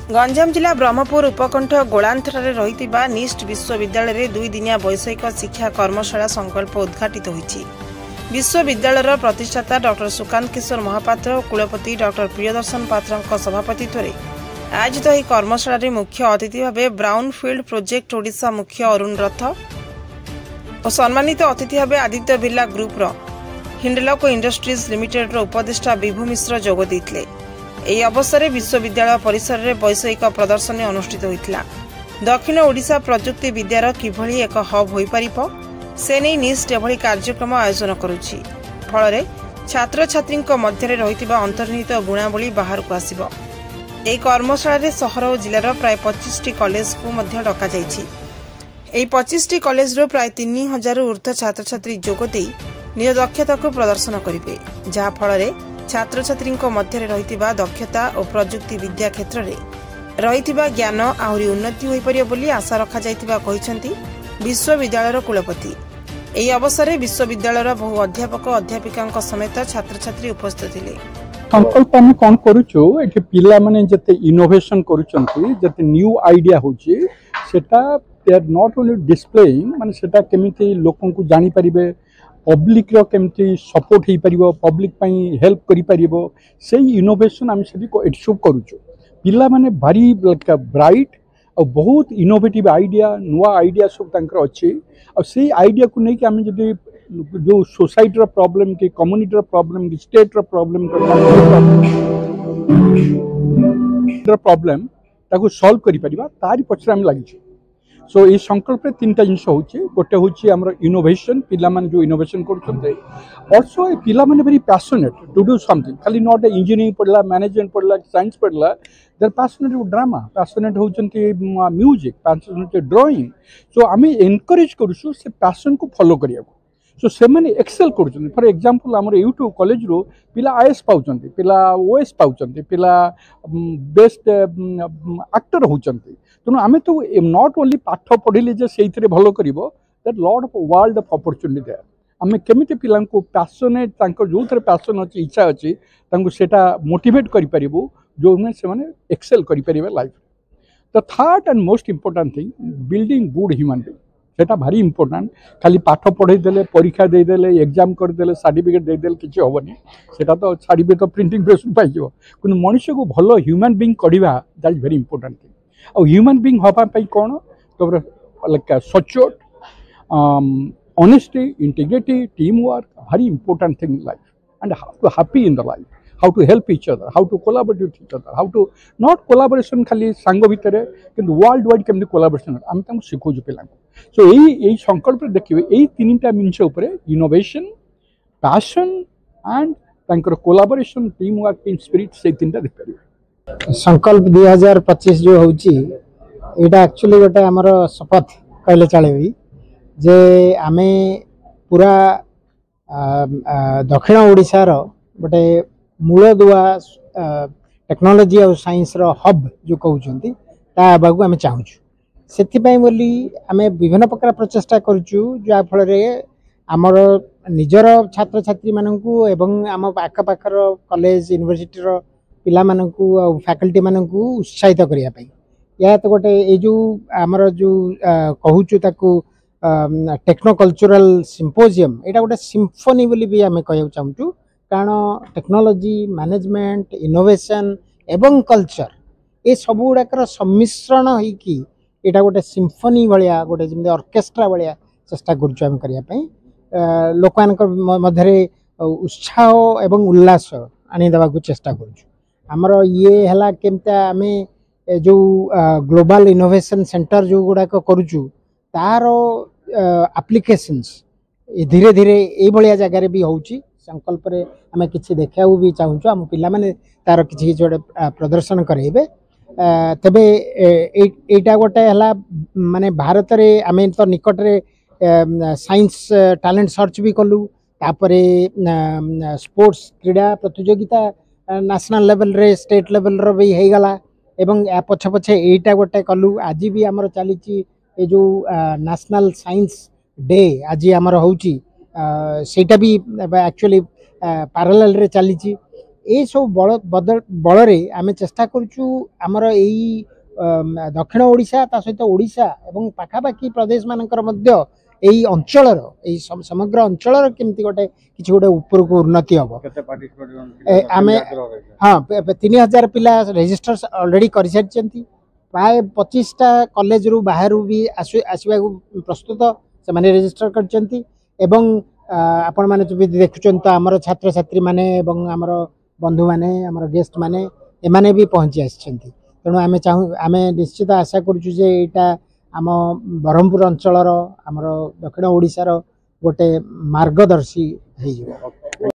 गंजाम जिला ब्रह्मपुर उपकंठ गोलांथर रही निस्ट विश्वविद्यालय 2 दिनिया वैषयिक शिक्षा कर्मशाला संकल्प उद्घाटित होईछि। विश्वविद्यालय प्रतिष्ठाता डॉ सुकांत किशोर महापात्र और कुलपति डॉ प्रियदर्शन पात्र सभापतित्व आयोजित यह कर्मशाला मुख्य अतिथि भाव ब्राउन फील्ड प्रोजेक्ट ओडिशा मुख्य अरुण रथ और सम्मानित अतिथि भाव Aditya Birla group Hindalco industries limited उपदेष्टा विभू मिश्र जोग देते। ଏହି ଅବସରରେ ବିଶ୍ୱବିଦ୍ୟାଳୟ ପରିସରରେ ବୈଷୟିକ ପ୍ରଦର୍ଶନୀ ଅନୁଷ୍ଠିତ ହୋଇଥିଲା। ଦକ୍ଷିଣ ଓଡ଼ିଶା ପ୍ରଯୁକ୍ତି ବିଦ୍ୟାର କିଭଳି ଏକ ହବ୍ ହୋଇପାରିବ ସେ ନେଇ ନିଷ୍ଟ ଏଭଳି କାର୍ଯ୍ୟକ୍ରମ ଆୟୋଜନ କରୁଛି। ଫଳରେ ଛାତ୍ରଛାତ୍ରୀଙ୍କ ମଧ୍ୟରେ ରହିଥିବା ଅନ୍ତର୍ନିହିତ ଗୁଣାବଳୀ ବାହାରକୁ ଆସିବ। ଏହି କର୍ମଶାଳାରେ ସହର ଓ ଜିଲ୍ଲାର ପ୍ରାୟ 25ଟି କଲେଜକୁ ମଧ୍ୟ ଡକାଯାଇଛି। ଏହି 25ଟି କଲେଜରୁ ପ୍ରାୟ 3000ରୁ ଊର୍ଦ୍ଧ୍ୱ ଛାତ୍ରଛାତ୍ରୀ ଯୋଗ ଦେଇ ନିଜ ଦକ୍ଷତାକୁ ପ୍ରଦର୍ଶନ କରିବେ, ଯାହାଫଳରେ छात्र छात्री मध्य रही दक्षता और प्रजुक्ति विद्या क्षेत्र में रही ज्ञान आहरी उन्नति हो पार बोली आशा रखा विश्वविद्यालय कुलपति। यह अवसर में विश्वविद्यालय बहु अध्यापक अध्यापिका समेत छात्र छात्री उपस्थित थे। संकल्प आम कौन करुचु ये पिला माने जते इनोवेशन करुचंती जते न्यू आइडिया होची सेटा they are not only displaying माने सेटा केमिति लोकन को जानि परिबे पब्लिक रो केमती सपोर्ट हो पार पब्लिक हेल्प करि परिबो से इनोवेशन आम से एडसोव करुचु। पिला माने भारी ब्राइट और बहुत इनोवेटिव आइडिया नुआ आइडिया सब तांकर अच्छी और से आइडिया को नहीं कि आम जदि जो सोसाइटी प्रॉब्लम कि कम्युनिटी प्रॉब्लम कि स्टेट प्रॉब्लम ताको सॉल्व करि परिबा तारी पछरे आम लागि। सो ये संकल्प तीनटा जिनस होचे गोटे होची हमर इनोवेशन पिला माने जो इनोवेशन करछन्ते आल्सो ए पिला माने very passionate to do something खाली नॉट इंजीनियरिंग पढ़ला मैनेजमेंट पढ़ला साइंस पढ़ला दे पैशनेट ड्रामा पैशनेट होचन्ते म्यूजिक पैशनेट ड्राइंग। सो आमे एनकरेज करछु से पैशन को फॉलो करिया। सो से माने एक्सेल करछन्ते फॉर एग्जांपल हमर यूट्यूब कॉलेज रो पिला आईएएस पाउचन्ते पिला ओएस पाउचन्ते पिला बेस्ट एक्टर होचन्ते तेणु आम तो नॉट ओनली पाठ पढ़ले से भल कर that lot of world of opportunity there आम केमिति पिला को पैशनेट जो थे पैशन अच्छी इच्छा अच्छी सेटा मोटिवेट करूँ जो से एक्सेल करें life. The third and most important thing building good human being सेटा भारी इम्पोर्टेंट खाली पाठ पढ़ईदे परीक्षा देदेले एग्जाम करदे सर्टिफिकेट देदेले किसी हेनी सेटा तो छाड़े तो प्रिंटिंग प्रेस पाई कि मनुष्य को भल ह्यूमन बीइंग करवा that is very important thing. और ह्यूमन बीइंग हाँपाई कौन तो लाइक सचोट ऑनेस्टी इंटीग्रिटी टीम वर्क भारी important thing in life and how to happy in the life how to help each other how to collaborate with each other how to not collaboration खाली सांग भितर कि world wide केमती collaboration आम शिखोचु पिला। सो यही संकल्प देखिए यही तीन टा जिनस innovation passion and collaboration team work team spirit से तीन टा देखिए। संकल्प 2025 जो होची एटा एक्चुअली गोटे आमर शपथ कहले चले जे आमे पूरा दक्षिण ओडिशा रो गोटे मूलदुआ टेक्नोलोजी और साइंस रो हब जो कहउचंती ता बागु आमे चाहूछु सेति पई बोली आमे विभिन्न प्रकार प्रचेष्टा करूछु जा फल रे आमर निजर छात्र छात्री माननकु एवं आम आख पाखर कॉलेज यूनिवर्सिटी रो पिला माननकु फैकल्टी माननकु उत्साहित करिया पई या तो गोटे ए जो आमर जो कहूछु ताकू टेक्नो कल्चरल सिम्पोजियम एटा गोटे सिम्फोनी बोली भी आमे कहउ चाहूछु कारण टेक्नोलॉजी मैनेजमेंट इनोवेशन एवं कल्चर ए सब गुड़ाकर सम्मिश्रण होइकी एटा गोटे सिम्फोनी भलिया गोटे जेमि ऑर्केस्ट्रा भलिया चेष्टा करूछु आमे करिया पई लोकानक मध्यरे उत्साह एवं उल्लास आनी देबा को चेष्टा करूछु। आमर ये हला केमता आमे जो ग्लोबल इनोवेशन सेंटर जो गुड़ाक करूछु तार एप्लिकेशंस धीरे धीरे ये भाया जगार भी होउची संकल्प रे आमे किछि देखा भी चाहूँ आम पिला माने तार किछि जोड़े प्रदर्शन करेबे तबे एटा गोटे हला माने भारत रे आमे तो निकट रे साइंस टैलेंट सर्च भी कलु तापरे स्पोर्ट्स क्रीड़ा प्रतियोगिता नेशनल लेवल रे स्टेट लेवल रो भी हो गला एवं या पछे पछे एटा गोटे कलु आज भी आमर चली ए जो नेशनल साइंस डे आज आमर होउची सेटा भी एक्चुअली पैरेलल रे चली ये सब बल आम चेष्टा करुचु आमर यही दक्षिण ओडिशा ता सहित ओडिशा एवं पाखापाखि प्रदेश मानकर मध्य यही अंचलर समग्र अंचलर केमती गोटे किसी गोटे ऊपर को उन्नति हम आम हाँ 3000 पिला रेजिस्टर ऑलरेडी कर सारी प्राय 25टा कॉलेज रु बाहर भी आसवा प्रस्तुत से माने रेजिस्टर करचंती एवं आपण माने देखुचन तो आमर छात्र छात्री माने एवं आमर बंधु माने आमर गेस्ट माने एमाने भी पहुंची आछंती तेणु आमे चाहू आमे निश्चित आशा करूछु जे एटा आम ब्रह्मपुर अंचलर आमर दक्षिण ओडिशार गोटे मार्गदर्शी हो।